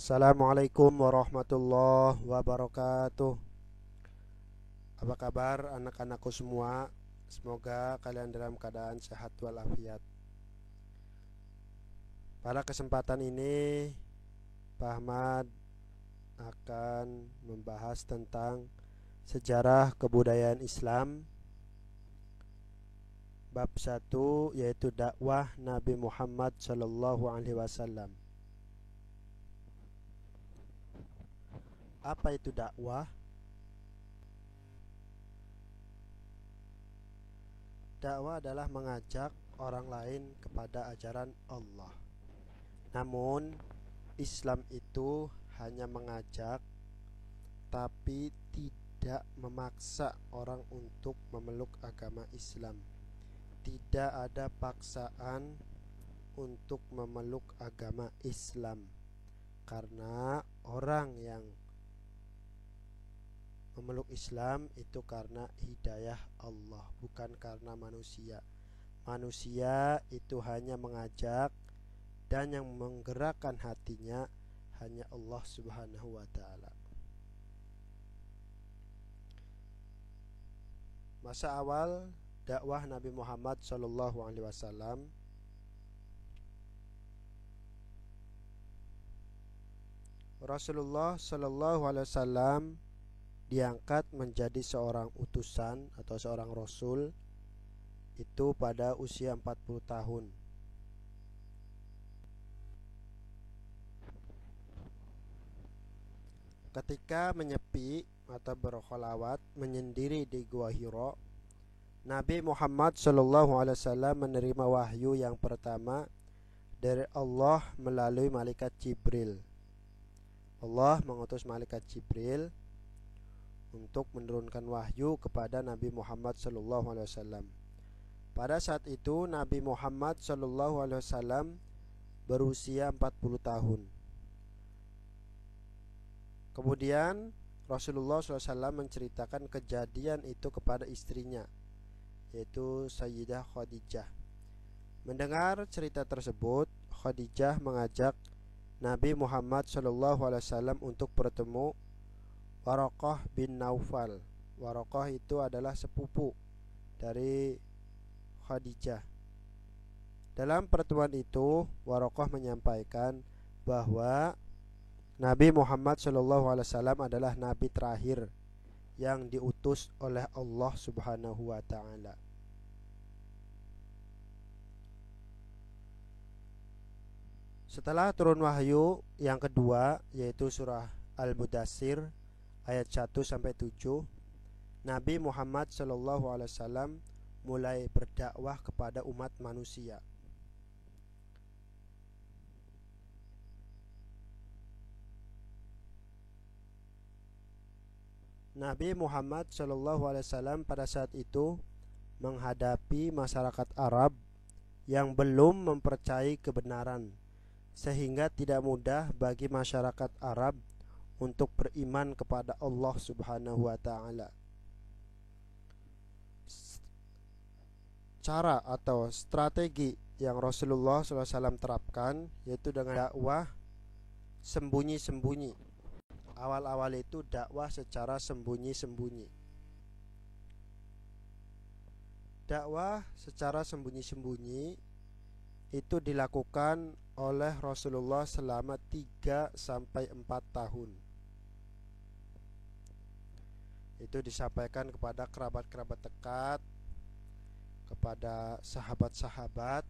Assalamualaikum warahmatullahi wabarakatuh. Apa kabar anak-anakku semua? Semoga kalian dalam keadaan sehat walafiat. Pada kesempatan ini Pak Ahmad akan membahas tentang sejarah kebudayaan Islam bab 1, yaitu dakwah Nabi Muhammad Shallallahu Alaihi Wasallam. Apa itu dakwah? Dakwah adalah mengajak orang lain kepada ajaran Allah. Namun Islam itu hanya mengajak, tapi tidak memaksa orang untuk memeluk agama Islam. Tidak ada paksaan untuk memeluk agama Islam, karena orang yang memeluk Islam itu karena hidayah Allah, bukan karena manusia. Manusia itu hanya mengajak, dan yang menggerakkan hatinya hanya Allah Subhanahu wa taala. Masa awal dakwah Nabi Muhammad sallallahu alaihi wasallam, Rasulullah sallallahu alaihi wasallam diangkat menjadi seorang utusan atau seorang rasul itu pada usia 40 tahun. Ketika menyepi atau berkholawat menyendiri di Gua Hira, Nabi Muhammad SAW menerima wahyu yang pertama dari Allah melalui malaikat Jibril. Allah mengutus malaikat Jibril untuk menurunkan wahyu kepada Nabi Muhammad SAW. Pada saat itu Nabi Muhammad SAW berusia 40 tahun. Kemudian Rasulullah SAW menceritakan kejadian itu kepada istrinya, yaitu Sayyidah Khadijah. Mendengar cerita tersebut, Khadijah mengajak Nabi Muhammad SAW untuk bertemu Waraqah bin Naufal. Waraqah itu adalah sepupu dari Khadijah. Dalam pertemuan itu, Waraqah menyampaikan bahwa Nabi Muhammad SAW adalah nabi terakhir yang diutus oleh Allah Subhanahu wa taala. Setelah turun wahyu yang kedua, yaitu surah Al-Mudaththir ayat 1-7, Nabi Muhammad SAW mulai berdakwah kepada umat manusia. Nabi Muhammad SAW pada saat itu menghadapi masyarakat Arab yang belum mempercayai kebenaran, sehingga tidak mudah bagi masyarakat Arab untuk beriman kepada Allah Subhanahu wa taala. Cara atau strategi yang Rasulullah SAW terapkan yaitu dengan dakwah sembunyi-sembunyi. Awal-awal itu dakwah secara sembunyi-sembunyi. Dakwah secara sembunyi-sembunyi itu dilakukan oleh Rasulullah selama 3-4 tahun. Itu disampaikan kepada kerabat-kerabat dekat, kepada sahabat-sahabat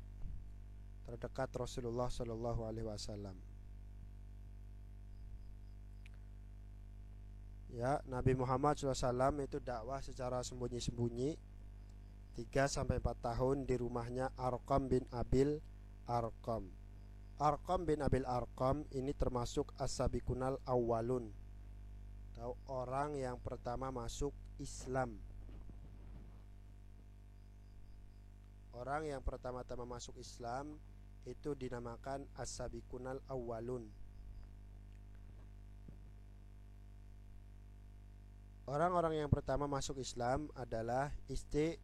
terdekat Rasulullah Shallallahu Alaihi Wasallam. Ya, Nabi Muhammad SAW itu dakwah secara sembunyi-sembunyi 3-4 tahun di rumahnya Arqam bin Abil Arqam. Arqam bin Abil Arqam ini termasuk as-sabiqunal awwalun, atau orang yang pertama masuk Islam. Orang yang pertama-tama masuk Islam itu dinamakan as-sabiqunal awwalun. Orang-orang yang pertama masuk Islam adalah istri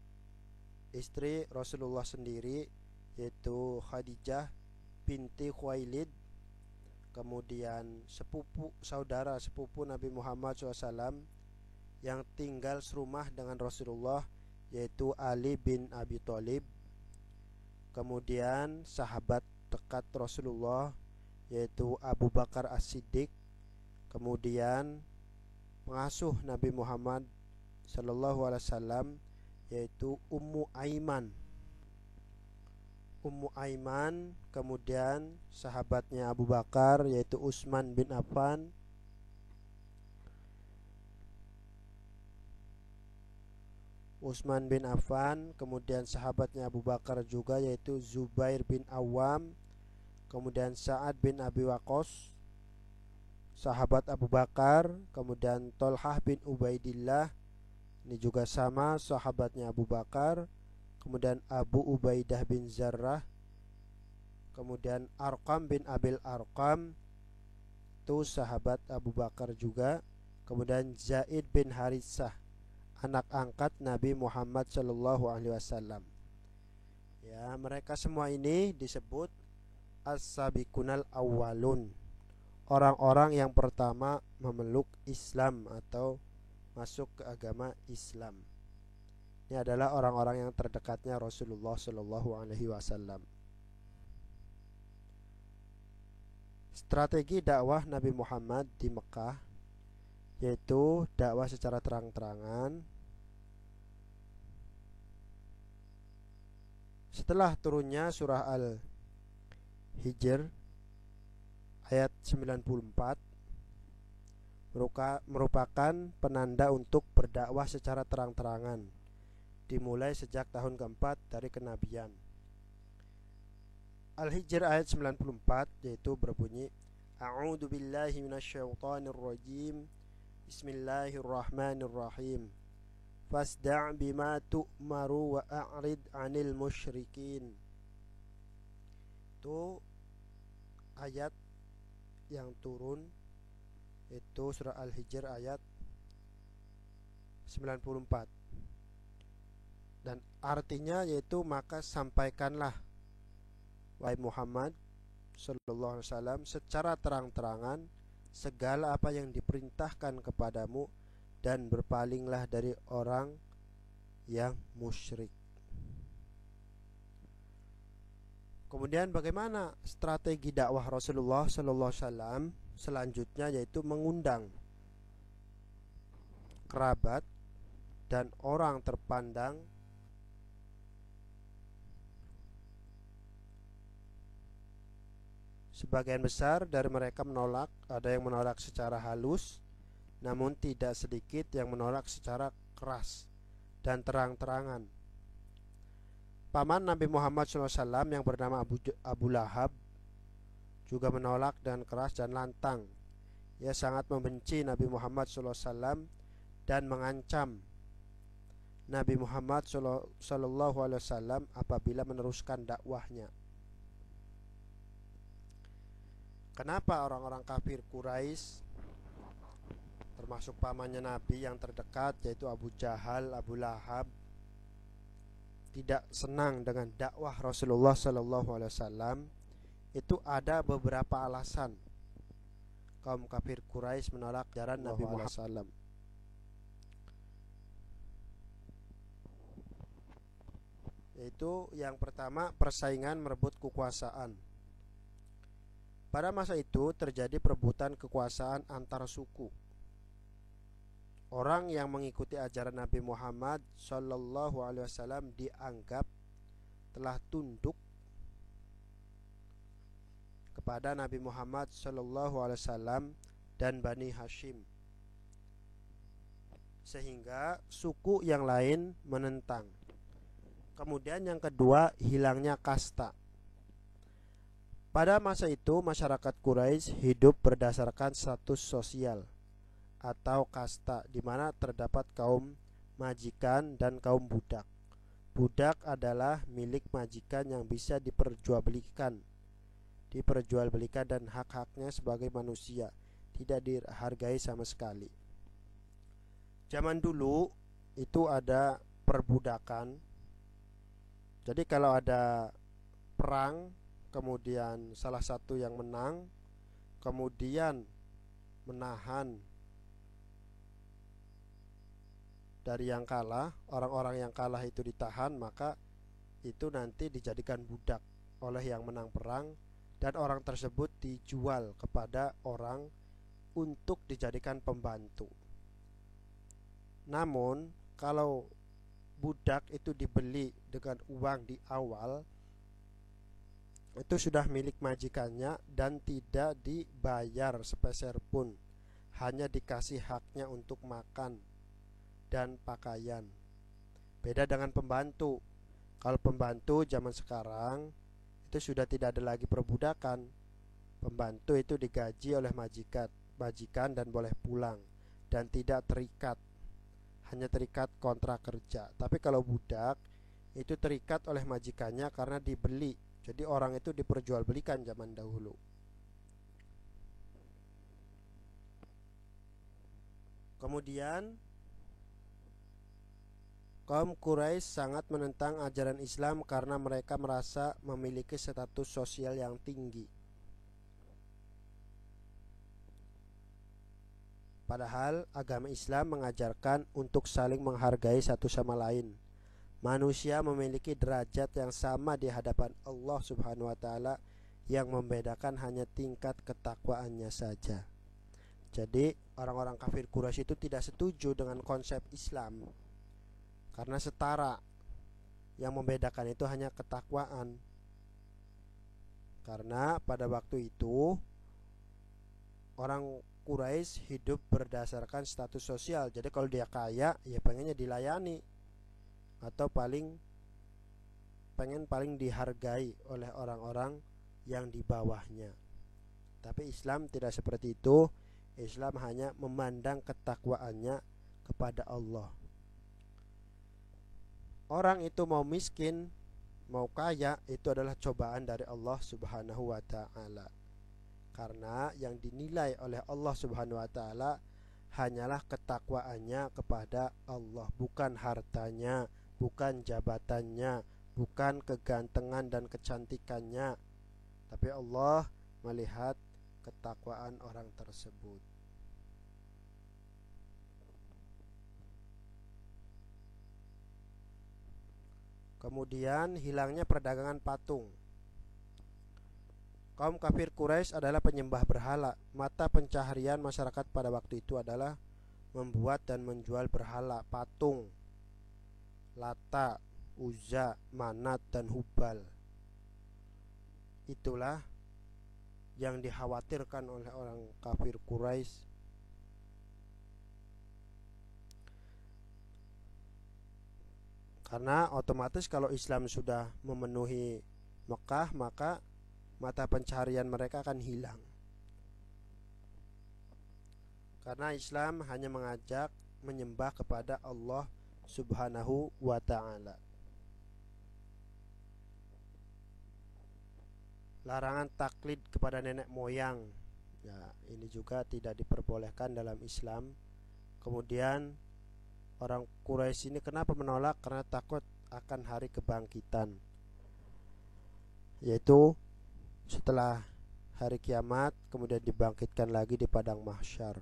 Rasulullah sendiri, yaitu Khadijah binti Khuwailid. kemudian saudara sepupu Nabi Muhammad SAW yang tinggal serumah dengan Rasulullah, yaitu Ali bin Abi Thalib, kemudian sahabat dekat Rasulullah, yaitu Abu Bakar As-Siddiq, kemudian pengasuh Nabi Muhammad Sallallahu Alaihi Wasallam, yaitu Ummu Aiman, kemudian sahabatnya Abu Bakar, yaitu Utsman bin Affan, kemudian sahabatnya Abu Bakar juga, yaitu Zubair bin Awam, kemudian Sa'ad bin Abi Waqqas, sahabat Abu Bakar, kemudian Tolhah bin Ubaidillah, ini juga sama sahabatnya Abu Bakar, kemudian Abu Ubaidah bin Zarrah, kemudian Arqam bin Abil Arqam, itu sahabat Abu Bakar juga, kemudian Zaid bin Haritsah, anak angkat Nabi Muhammad Shallallahu Alaihi Wasallam. Ya, mereka semua ini disebut as-sabiqunal awwalun, orang-orang yang pertama memeluk Islam atau masuk ke agama Islam. Ini adalah orang-orang yang terdekatnya Rasulullah Shallallahu Alaihi Wasallam. Strategi dakwah Nabi Muhammad di Mekah, yaitu dakwah secara terang-terangan. Setelah turunnya surah Al-Hijr ayat 94, merupakan penanda untuk berdakwah secara terang-terangan, dimulai sejak tahun keempat dari kenabian. Al-Hijr ayat 94 yaitu berbunyi, A'udzu billahi minasyaitonir rajim. Bismillahirrahmanirrahim. Fasda' bima tu'maru wa a'rid 'anil musyrikin. Itu ayat yang turun, itu surah Al-Hijr ayat 94. Dan artinya yaitu maka sampaikanlah wahai Muhammad sallallahu alaihi wasallam secara terang-terangan segala apa yang diperintahkan kepadamu dan berpalinglah dari orang yang musyrik. Kemudian bagaimana strategi dakwah Rasulullah sallallahu alaihi wasallam selanjutnya, yaitu mengundang kerabat dan orang terpandang Sebagian besar dari mereka menolak, ada yang menolak secara halus, namun tidak sedikit yang menolak secara keras dan terang-terangan. Paman Nabi Muhammad SAW yang bernama Abu Lahab juga menolak dengan keras dan lantang. Ia sangat membenci Nabi Muhammad SAW dan mengancam Nabi Muhammad SAW apabila meneruskan dakwahnya. Kenapa orang-orang kafir Quraisy, termasuk pamannya Nabi yang terdekat yaitu Abu Jahal, Abu Lahab, tidak senang dengan dakwah Rasulullah SAW? Itu ada beberapa alasan kaum kafir Quraisy menolak ajaran Nabi Muhammad SAW. Yaitu yang pertama, persaingan merebut kekuasaan. Pada masa itu terjadi perebutan kekuasaan antar suku. Orang yang mengikuti ajaran Nabi Muhammad SAW dianggap telah tunduk kepada Nabi Muhammad SAW dan Bani Hashim, sehingga suku yang lain menentang. Kemudian yang kedua, hilangnya kasta. Pada masa itu masyarakat Quraisy hidup berdasarkan status sosial atau kasta, di mana terdapat kaum majikan dan kaum budak. Budak adalah milik majikan yang bisa diperjualbelikan dan hak-haknya sebagai manusia tidak dihargai sama sekali. Zaman dulu itu ada perbudakan. Jadi kalau ada perang, kemudian salah satu yang menang, kemudian menahan dari yang kalah, orang-orang yang kalah itu ditahan, maka itu nanti dijadikan budak oleh yang menang perang, dan orang tersebut dijual kepada orang untuk dijadikan pembantu. Namun kalau budak itu dibeli dengan uang di awal, itu sudah milik majikannya dan tidak dibayar sepeser pun, hanya dikasih haknya untuk makan dan pakaian. Beda dengan pembantu. Kalau pembantu zaman sekarang itu sudah tidak ada lagi perbudakan. Pembantu itu digaji oleh majikan dan boleh pulang dan tidak terikat, hanya terikat kontrak kerja. Tapi kalau budak itu terikat oleh majikannya karena dibeli. Jadi orang itu diperjualbelikan zaman dahulu. Kemudian kaum Quraisy sangat menentang ajaran Islam karena mereka merasa memiliki status sosial yang tinggi. Padahal agama Islam mengajarkan untuk saling menghargai satu sama lain. Manusia memiliki derajat yang sama di hadapan Allah Subhanahu wa taala, yang membedakan hanya tingkat ketakwaannya saja. Jadi orang-orang kafir Quraisy itu tidak setuju dengan konsep Islam karena setara. Yang membedakan itu hanya ketakwaan. Karena pada waktu itu orang Quraisy hidup berdasarkan status sosial. Jadi kalau dia kaya, ya pengennya dilayani, atau paling dihargai oleh orang-orang yang di bawahnya. Tapi Islam tidak seperti itu. Islam hanya memandang ketakwaannya kepada Allah. Orang itu mau miskin, mau kaya, itu adalah cobaan dari Allah Subhanahu wa taala. Karena yang dinilai oleh Allah Subhanahu wa taala hanyalah ketakwaannya kepada Allah, bukan hartanya, bukan jabatannya, bukan kegantengan dan kecantikannya. Tapi Allah melihat ketakwaan orang tersebut. Kemudian hilangnya perdagangan patung. Kaum kafir Quraisy adalah penyembah berhala. Mata pencaharian masyarakat pada waktu itu adalah membuat dan menjual berhala, patung, Lata, Uzza, Manat, dan Hubal. Itulah yang dikhawatirkan oleh orang kafir Quraisy. Karena otomatis kalau Islam sudah memenuhi Mekah, maka mata pencaharian mereka akan hilang. Karena Islam hanya mengajak menyembah kepada Allah Subhanahu wa ta'ala. Larangan taklid kepada nenek moyang, ya, ini juga tidak diperbolehkan dalam Islam. Kemudian orang Quraisy ini kenapa menolak? Karena takut akan hari kebangkitan, yaitu setelah hari kiamat kemudian dibangkitkan lagi di padang mahsyar.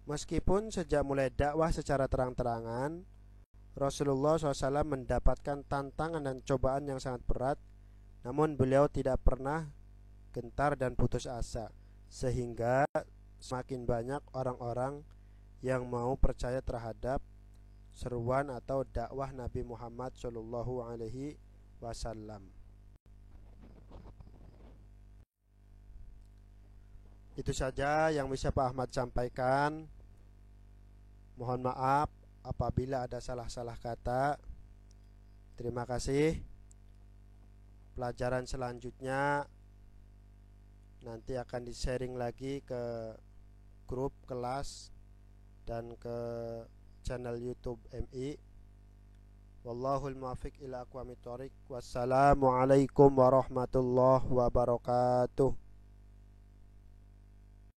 Meskipun sejak mulai dakwah secara terang-terangan, Rasulullah SAW mendapatkan tantangan dan cobaan yang sangat berat, namun beliau tidak pernah gentar dan putus asa, sehingga semakin banyak orang-orang yang mau percaya terhadap seruan atau dakwah Nabi Muhammad SAW. Itu saja yang bisa Pak Ahmad sampaikan. Mohon maaf apabila ada salah-salah kata. Terima kasih. Pelajaran selanjutnya nanti akan di-sharing lagi ke grup kelas dan ke channel YouTube MI. Wallahul muwaffiq ila aqwamit thoriq. Wassalamualaikum warahmatullahi wabarakatuh.